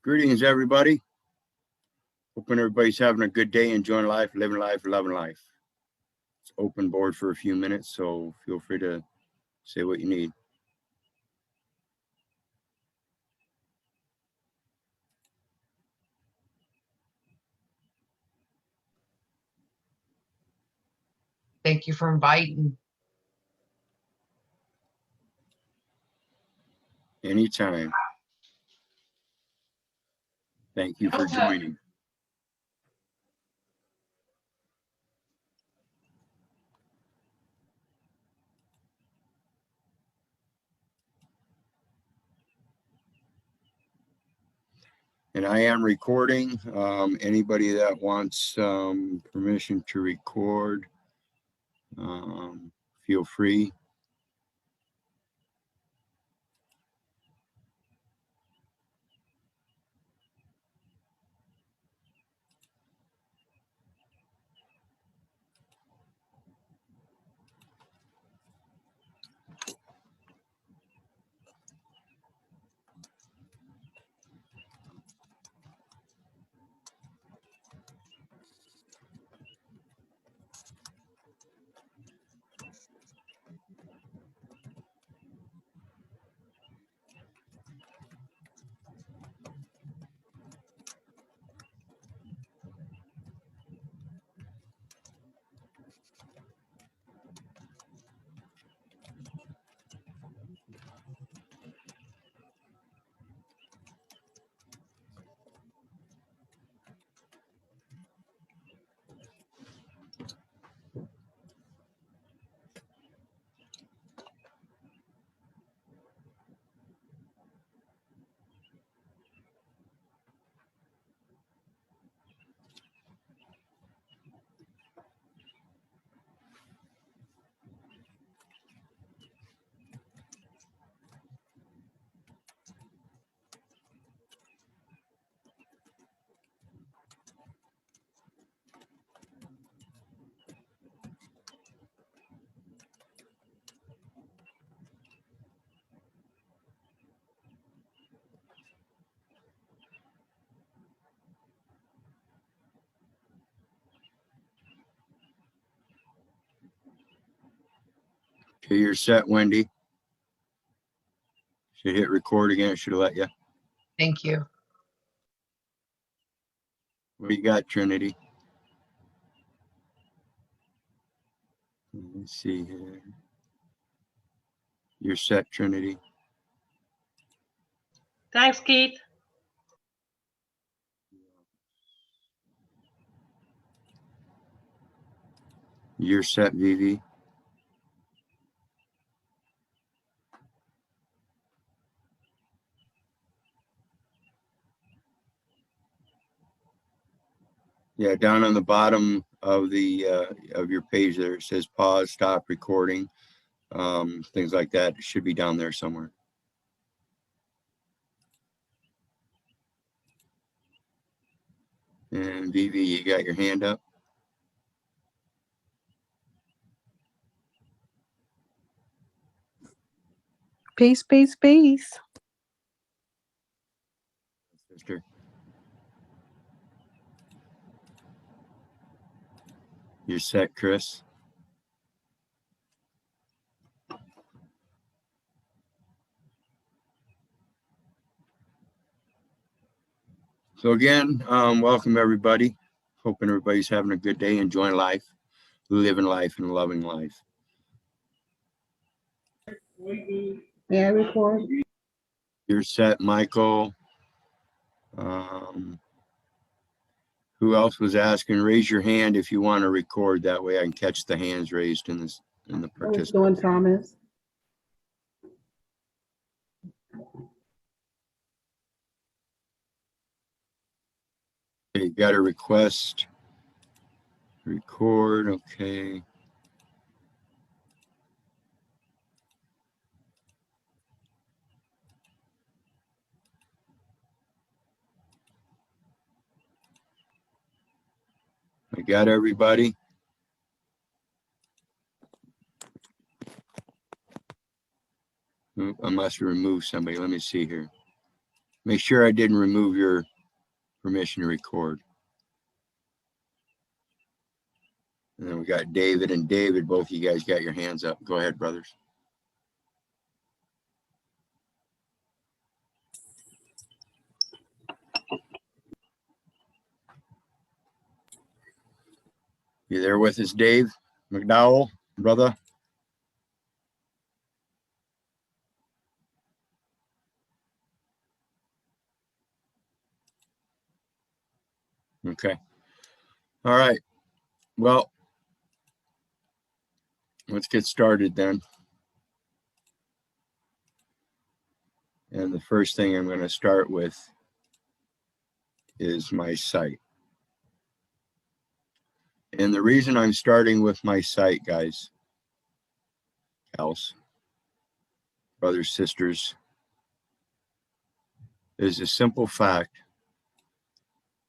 Greetings, everybody. Hoping everybody's having a good day, enjoying life, living life, loving life. It's open board for a few minutes, so feel free to say what you need. Thank you for inviting. Anytime. Thank you for joining. And I am recording. Anybody that wants permission to record, feel free. Okay, you're set, Wendy. Should hit record again. It should have let you. Thank you. What do you got, Trinity? Let's see here. You're set, Trinity. Thanks, Keith. You're set, Vivi. Yeah, down on the bottom of the of your page there, it says pause, stop recording, things like that. It should be down there somewhere. And Vivi, you got your hand up? Peace, peace, peace. Sister. You're set, Chris. So again, welcome everybody. Hoping everybody's having a good day, enjoying life, living life, and loving life. May I record? You're set, Michael. Who else was asking? Raise your hand if you want to record. That way I can catch the hands raised in this in the I was participant. doing Thomas. Okay, you got a request. Record, okay. I got everybody. Oop, I must remove somebody. Let me see here. Make sure I didn't remove your permission to record. And then we got David and David. Both of you guys got your hands up. Go ahead, brothers. You there with us, Dave McDowell, brother? Okay. All right. Well, let's get started then. And the first thing I'm going to start with is my site. And the reason I'm starting with my site, guys, gals, brothers, sisters, is a simple fact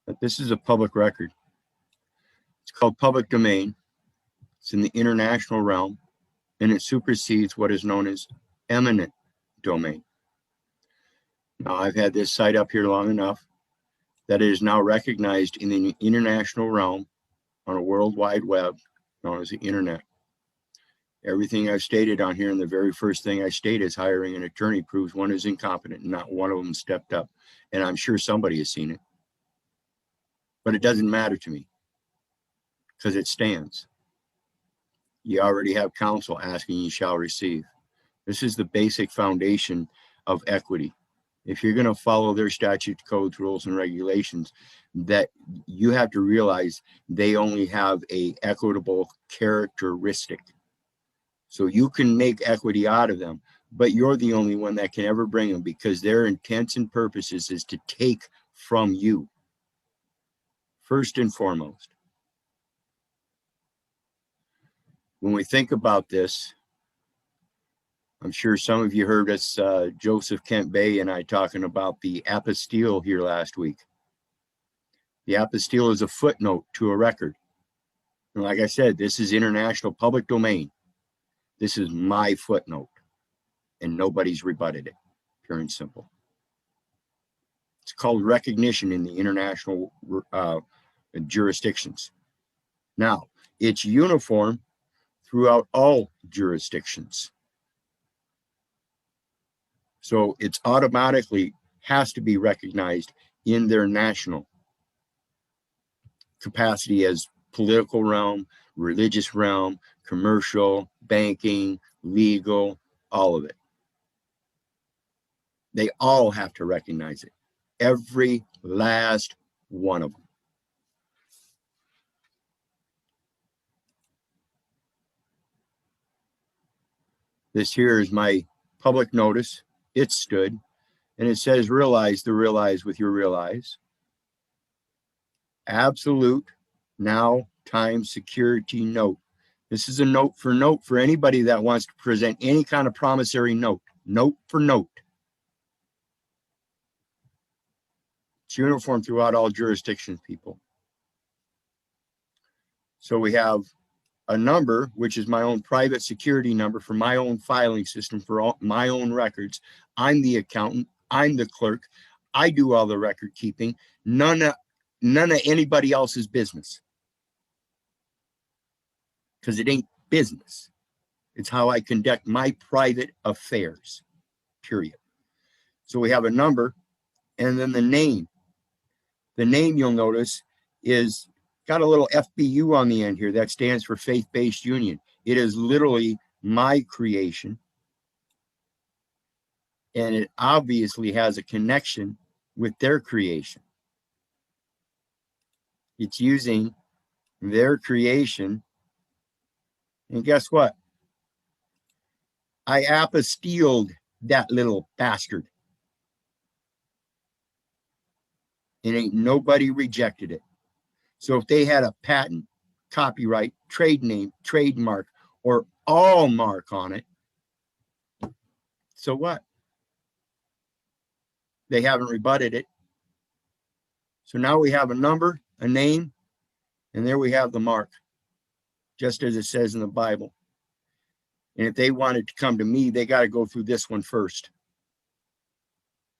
that this is a public record. It's called public domain. It's in the international realm, and it supersedes what is known as eminent domain. Now, I've had this site up here long enough that it is now recognized in the international realm on a world wide web known as the internet. Everything I've stated on here, and the very first thing I state is hiring an attorney proves one is incompetent, and not one of them stepped up. And I'm sure somebody has seen it. But it doesn't matter to me because it stands. You already have counsel asking, you shall receive. This is the basic foundation of equity. If you're going to follow their statute codes, rules, and regulations, that you have to realize they only have a equitable characteristic. So you can make equity out of them, but you're the only one that can ever bring them, because their intents and purposes is to take from you, first and foremost. When we think about this, I'm sure some of you heard us, Joseph Kent Bay and I, talking about the apostille here last week. The apostille is a footnote to a record. And like I said, this is international public domain. This is my footnote, and nobody's rebutted it, pure and simple. It's called recognition in the international jurisdictions. Now, it's uniform throughout all jurisdictions. So it's automatically has to be recognized in their national capacity as political realm, religious realm, commercial, banking, legal, all of it. They all have to recognize it. Every last one of them. This here is my public notice. It stood, and it says, realize the realize with your realize. Absolute now time security note. This is a note for anybody that wants to present any kind of promissory note. Note for note. It's uniform throughout all jurisdictions, people. So we have a number, which is my own private security number for my own filing system for all my own records. I'm the accountant. I'm the clerk. I do all the record keeping. None of anybody else's business. Because it ain't business. It's how I conduct my private affairs, period. So we have a number, and then the name. The name, you'll notice, is got a little FBU on the end here. That stands for Faith-Based Union. It is literally my creation. And it obviously has a connection with their creation. It's using their creation. And guess what? I apostilled that little bastard. And ain't nobody rejected it. So if they had a patent, copyright, trade name, trademark, or all mark on it, so what? They haven't rebutted it. So now we have a number, a name, and there we have the mark, just as it says in the Bible. And if they wanted to come to me, they got to go through this one first.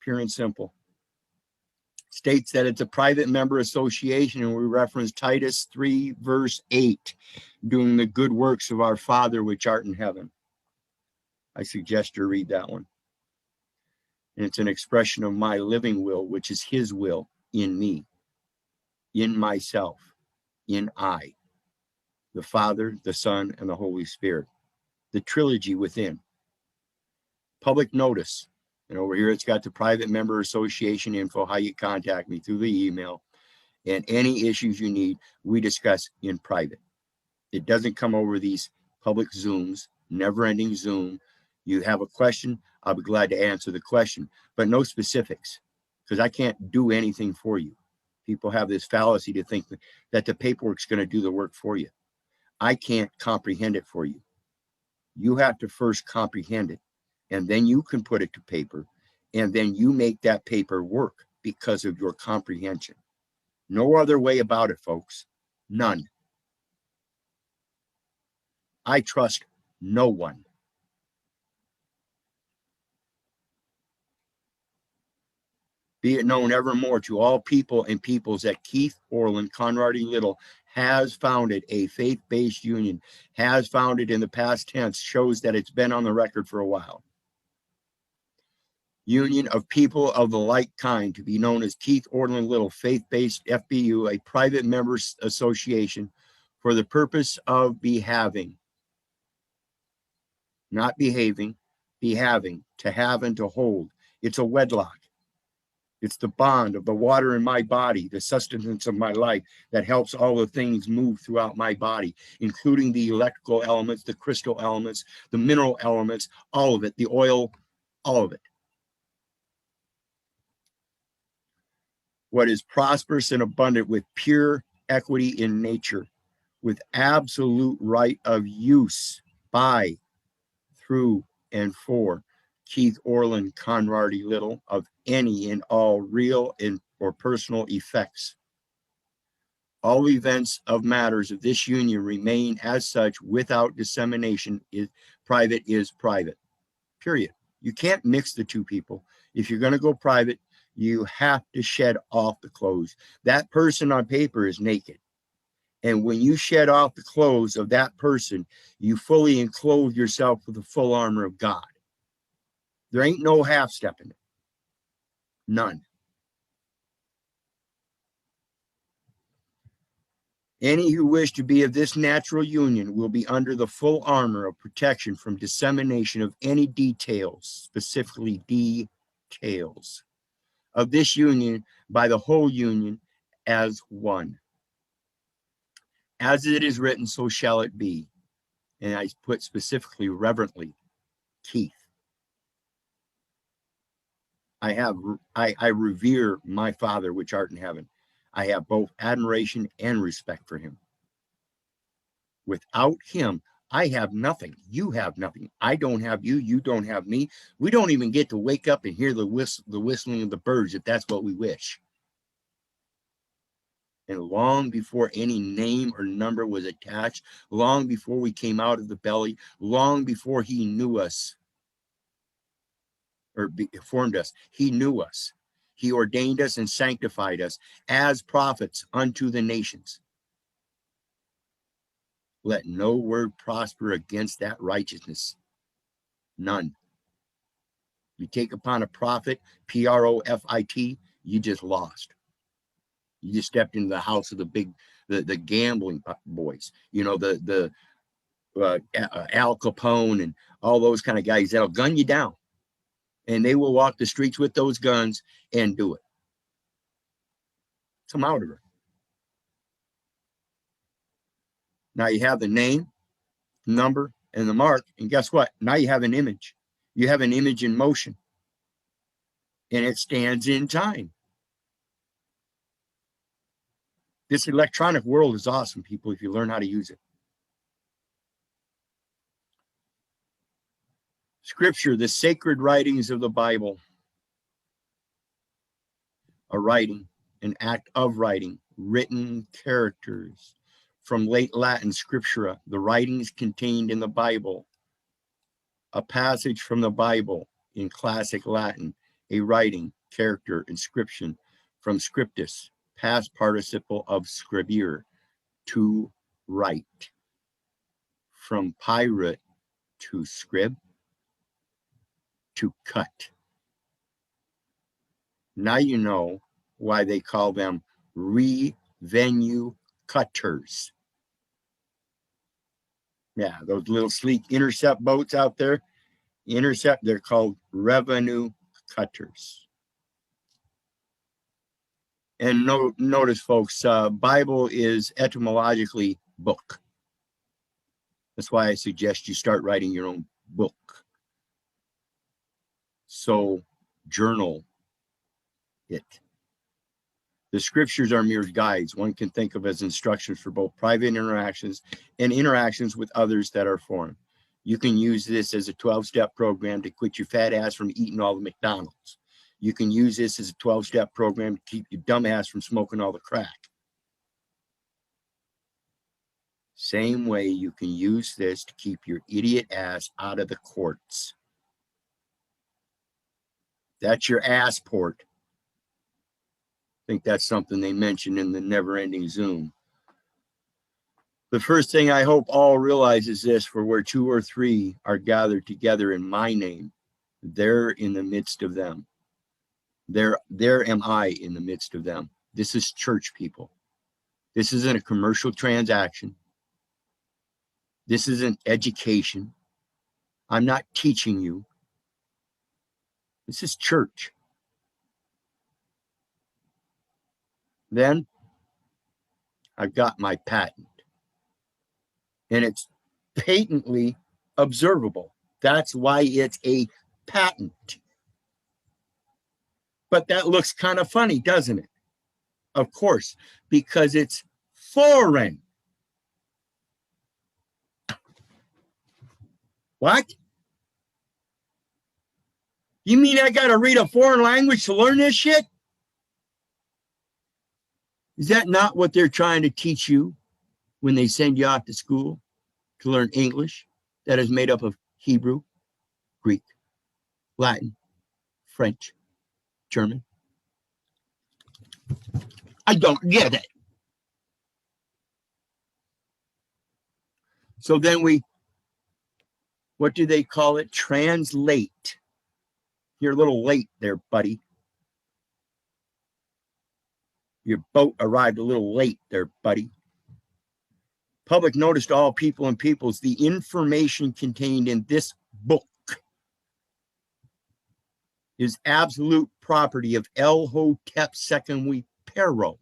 Pure and simple. states that it's a private member association, and we reference Titus 3, verse 8, doing the good works of our Father which art in heaven. I suggest you read that one. And it's an expression of my living will, which is his will in me, in myself, in I, the Father, the Son, and the Holy Spirit. The trilogy within. Public notice. And over here, it's got the private member association info, how you contact me through the email. And any issues you need, we discuss in private. It doesn't come over these public Zooms, never-ending Zoom. You have a question, I'll be glad to answer the question, but no specifics, because I can't do anything for you. People have this fallacy to think that the paperwork's going to do the work for you. I can't comprehend it for you. You have to first comprehend it, and then you can put it to paper, and then you make that paper work because of your comprehension. No other way about it, folks. None. I trust no one. Be it known evermore to all people and peoples that Keith Orland, Conrad E. Little, has founded a faith-based union, has founded in the past tense, shows that it's been on the record for a while. Union of people of the like kind, to be known as Keith Orland Little Faith-Based FBU, a private members association for the purpose of behaving, not behaving, behaving, to have and to hold. It's a wedlock. It's the bond of the water in my body, the sustenance of my life that helps all the things move throughout my body, including the electrical elements, the crystal elements, the mineral elements, all of it, the oil, all of it. What is prosperous and abundant with pure equity in nature, with absolute right of use by, through, and for Keith Orland, Conrad E. Little, of any and all real and or personal effects. All events of matters of this union remain as such without dissemination. Private is private, period. You can't mix the two people. If you're going to go private, you have to shed off the clothes. That person on paper is naked. And when you shed off the clothes of that person, you fully enclose yourself with the full armor of God. There ain't no half step in it. None. Any who wish to be of this natural union will be under the full armor of protection from dissemination of any details, specifically details, of this union by the whole union as one. As it is written, so shall it be. And I put specifically, reverently, Keith. I revere my Father which art in heaven. I have both admiration and respect for him. Without him, I have nothing. You have nothing. I don't have you. You don't have me. We don't even get to wake up and hear the whistling of the birds if that's what we wish. And long before any name or number was attached, long before we came out of the belly, long before he knew us, or formed us, he knew us. He ordained us and sanctified us as prophets unto the nations. Let no word prosper against that righteousness. None. You take upon a prophet, Profit, you just lost. You just stepped into the house of the gambling boys. You know, Al Capone and all those kind of guys that'll gun you down. And they will walk the streets with those guns and do it. Come out of her. Now you have the name, number, and the mark. And guess what? Now you have an image. You have an image in motion. And it stands in time. This electronic world is awesome, people, if you learn how to use it. Scripture, the sacred writings of the Bible. A writing, an act of writing, written characters. From late Latin, scriptura, the writings contained in the Bible. A passage from the Bible in classic Latin, a writing, character, inscription from scriptus, past participle of scribere, to write. From pirate to scrib, to cut. Now you know why they call them revenue cutters. Yeah, those little sleek intercept boats out there, they're called revenue cutters. And notice, folks, Bible is etymologically book. That's why I suggest you start writing your own book. So journal it. The scriptures are mere guides one can think of as instructions for both private interactions and interactions with others that are foreign. You can use this as a 12-step program to quit your fat ass from eating all the McDonald's. You can use this as a 12-step program to keep your dumb ass from smoking all the crack. Same way you can use this to keep your idiot ass out of the courts. That's your ass port. I think that's something they mentioned in the never-ending Zoom. The first thing I hope all realize is this: for where two or three are gathered together in my name, there in the midst of them. There am I in the midst of them. This is church, people. This isn't a commercial transaction. This isn't education. I'm not teaching you. This is church. Then I've got my patent. And it's patently observable. That's why it's a patent. But that looks kind of funny, doesn't it? Of course, because it's foreign. What? You mean I got to read a foreign language to learn this shit? Is that not what they're trying to teach you when they send you off to school to learn English that is made up of Hebrew, Greek, Latin, French, German? I don't get it. So then what do they call it? Translate. You're a little late there, buddy. Your boat arrived a little late there, buddy. Public notice to all people and peoples: the information contained in this book is absolute property of El Hotep II Pharaoh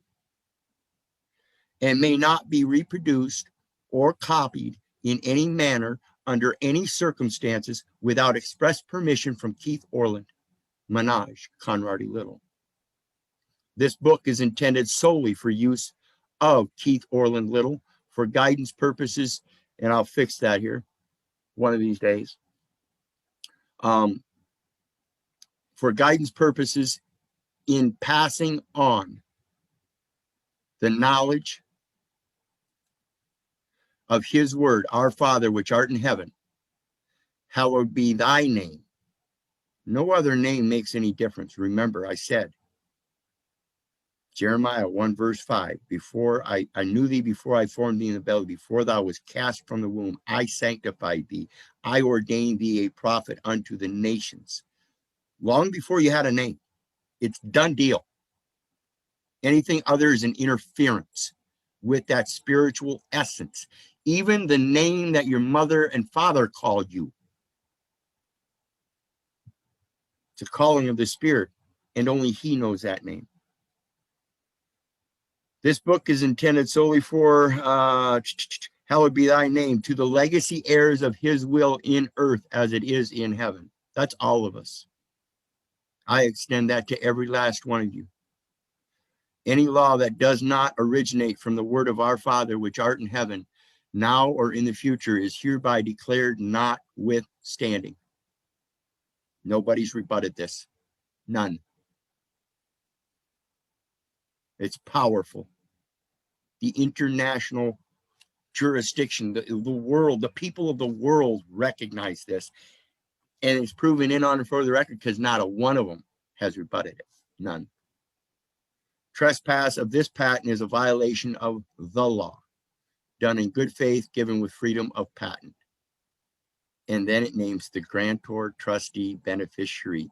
and may not be reproduced or copied in any manner under any circumstances without express permission from Keith Orland, Menage, Conrady Little. This book is intended solely for use of Keith Orland Little for guidance purposes, and I'll fix that here one of these days. For guidance purposes in passing on the knowledge of his word, our Father which art in heaven, hallowed be thy name. No other name makes any difference. Remember, I said, Jeremiah 1 verse 5, before I knew thee before I formed thee in the belly, before thou was cast from the womb, I sanctified thee. I ordained thee a prophet unto the nations. Long before you had a name. It's done deal. Anything other is an interference with that spiritual essence. Even the name that your mother and father called you. It's a calling of the Spirit, and only he knows that name. This book is intended solely for, hallowed be thy name, to the legacy heirs of his will in earth as it is in heaven. That's all of us. I extend that to every last one of you. Any law that does not originate from the word of our Father which art in heaven, now or in the future, is hereby declared notwithstanding. Nobody's rebutted this. None. It's powerful. The international jurisdiction, the world, the people of the world recognize this. And it's proven in on and for the record because not a one of them has rebutted it. None. Trespass of this patent is a violation of the law, done in good faith, given with freedom of patent. And then it names the grantor, trustee, beneficiary,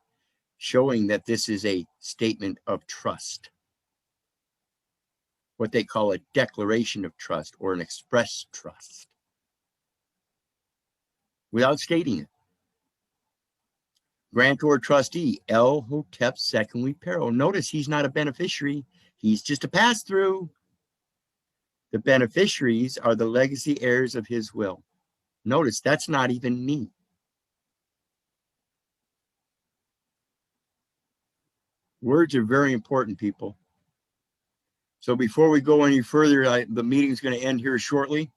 showing that this is a statement of trust, what they call a declaration of trust or an express trust, without stating it. Grantor, trustee, L. Hotep secondly peril. Notice he's not a beneficiary. He's just a pass-through. The beneficiaries are the legacy heirs of his will. Notice that's not even me. Words are very important, people. So before we go any further, the meeting is going to end here shortly.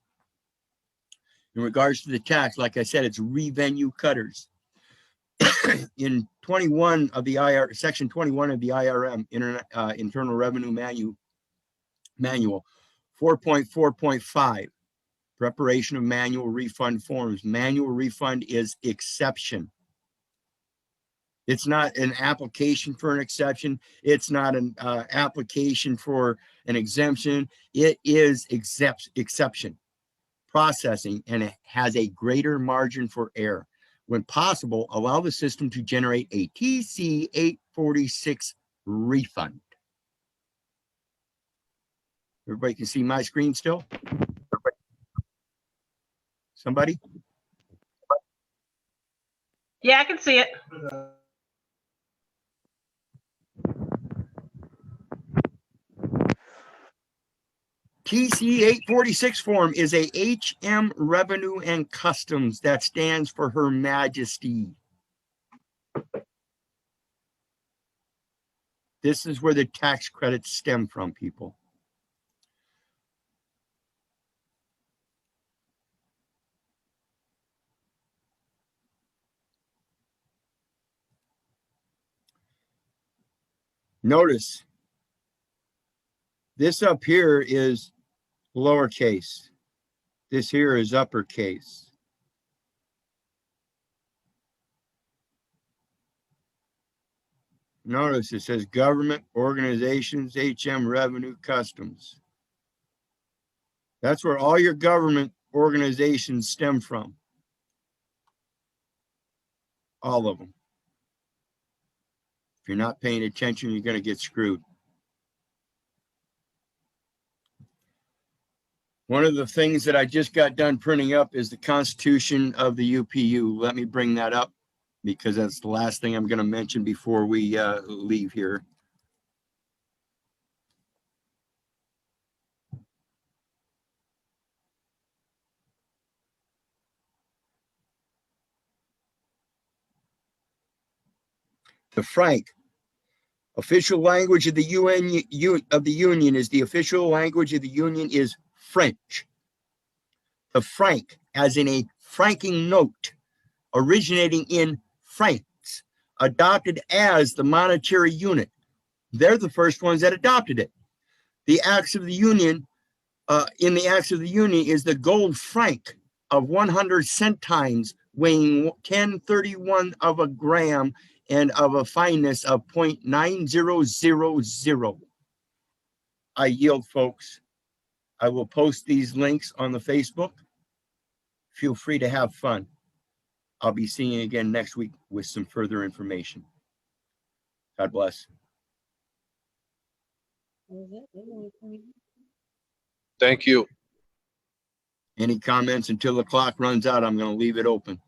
In regards to the tax, like I said, it's revenue cutters. In 21 of the section 21 of the IRM, Internal Revenue Manual, 4.4.5, preparation of manual refund forms. Manual refund is exception. It's not an application for an exception. It's not an application for an exemption. It is exception processing, and it has a greater margin for error. When possible, allow the system to generate a TC 846 refund. Everybody can see my screen still? Somebody? Yeah, I can see it. TC 846 form is a HM Revenue and Customs that stands for Her Majesty. This is where the tax credits stem from, people. Notice this up here is lowercase. This here is uppercase. Notice it says government, organizations, HM Revenue, Customs. That's where all your government organizations stem from. All of them. If you're not paying attention, you're going to get screwed. One of the things that I just got done printing up is the Constitution of the UPU. Let me bring that up because that's the last thing I'm going to mention before we leave here. The franc, official language of the Union is the official language of the Union is French. The franc, as in a franking note, originating in francs, adopted as the monetary unit. They're the first ones that adopted it. The Acts of the Union, in the Acts of the Union is the gold franc of 100 centimes, weighing 10/31 of a gram and of a fineness of 0.9000. I yield, folks. I will post these links on the Facebook. Feel free to have fun. I'll be seeing you again next week with some further information. God bless. Thank you. Any comments until the clock runs out? I'm going to leave it open.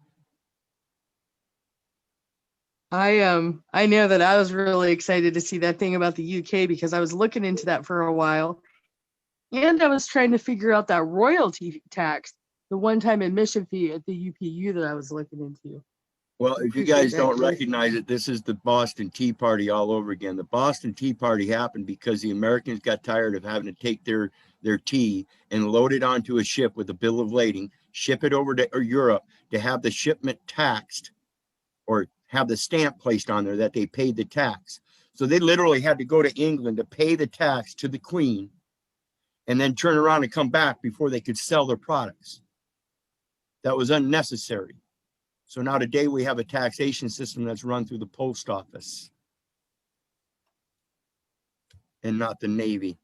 I know that I was really excited to see that thing about the UK because I was looking into that for a while. And I was trying to figure out that royalty tax, the one-time admission fee at the UPU that I was looking into. Well, if you guys don't recognize it, this is the Boston Tea Party all over again. The Boston Tea Party happened because the Americans got tired of having to take their tea and load it onto a ship with a bill of lading, ship it over to Europe to have the shipment taxed or have the stamp placed on there that they paid the tax. So they literally had to go to England to pay the tax to the Queen and then turn around and come back before they could sell their products. That was unnecessary. So now today we have a taxation system that's run through the post office. and not the Navy.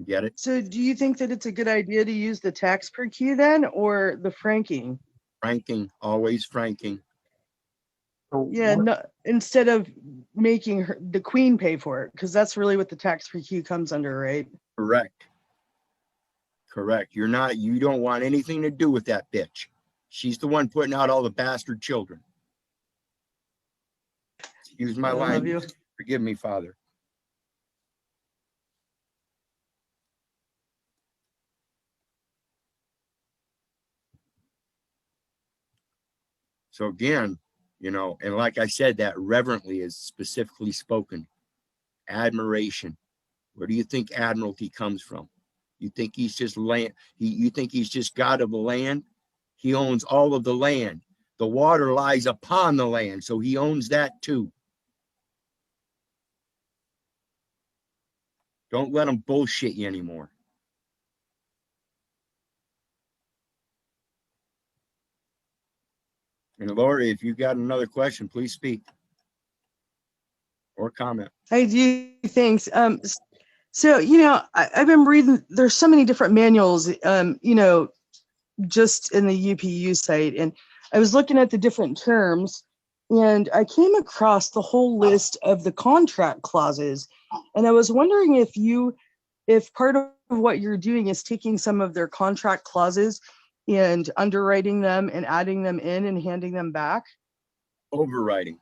Get it? So do you think that it's a good idea to use the tax per Q then, or the franking? Franking, always franking. Yeah, no, instead of making the queen pay for it, because that's really what the tax per Q comes under, right? Correct. Correct. You don't want anything to do with that bitch. She's the one putting out all the bastard children. Excuse my I love you. language. Forgive me, Father. So again, and like I said, that reverently is specifically spoken. Admiration. Where do you think admiralty comes from? You think he's just land? You think he's just God of the land? He owns all of the land. The water lies upon the land, so he owns that too. Don't let them bullshit you anymore. And Lori, if you got another question, please speak or comment. I do. Thanks. So, I've been reading, there's so many different manuals, just in the UPU site. And I was looking at the different terms and I came across the whole list of the contract clauses. And I was wondering if part of what you're doing is taking some of their contract clauses and underwriting them and adding them in and handing them back. Overriding.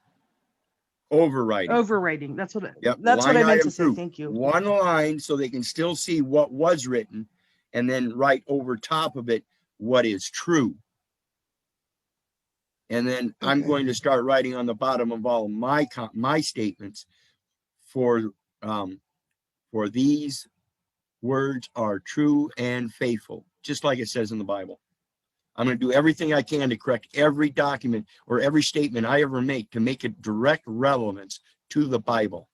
Overwriting. That's what Yep. that's what I Line meant item to say. through. Thank you. One line so they can still see what was written, and then write over top of it what is true. And then I'm Okay. going to start writing on the bottom of all of my statements for these words are true and faithful, just like it says in the Bible. I'm going to do everything I can to correct every document or every statement I ever make to make it direct relevance to the Bible.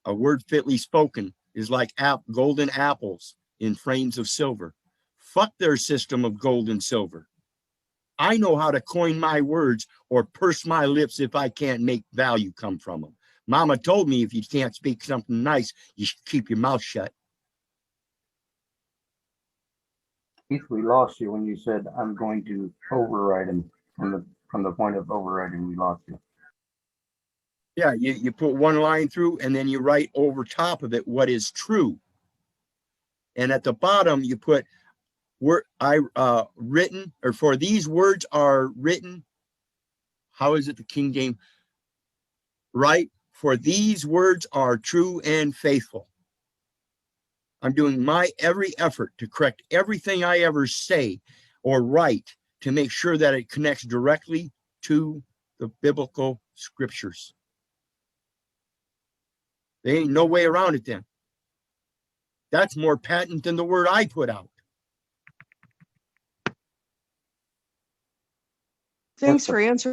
A word fitly spoken is like golden apples in frames of silver. Fuck their system of gold and silver. I know how to coin my words or purse my lips if I can't make value come from them. Mama told me if you can't speak something nice, you should keep your mouth shut. Keith, we lost you when you said I'm going to override him. From the point of overriding, we lost you. Yeah, you put one line through and then you write over top of it what is true. And at the bottom you put written, or for these words are written. How is it the King James? Right? For these words are true and faithful. I'm doing my every effort to correct everything I ever say or write to make sure that it connects directly to the biblical scriptures. There ain't no way around it then. That's more patent than the word I put out. Thanks for answering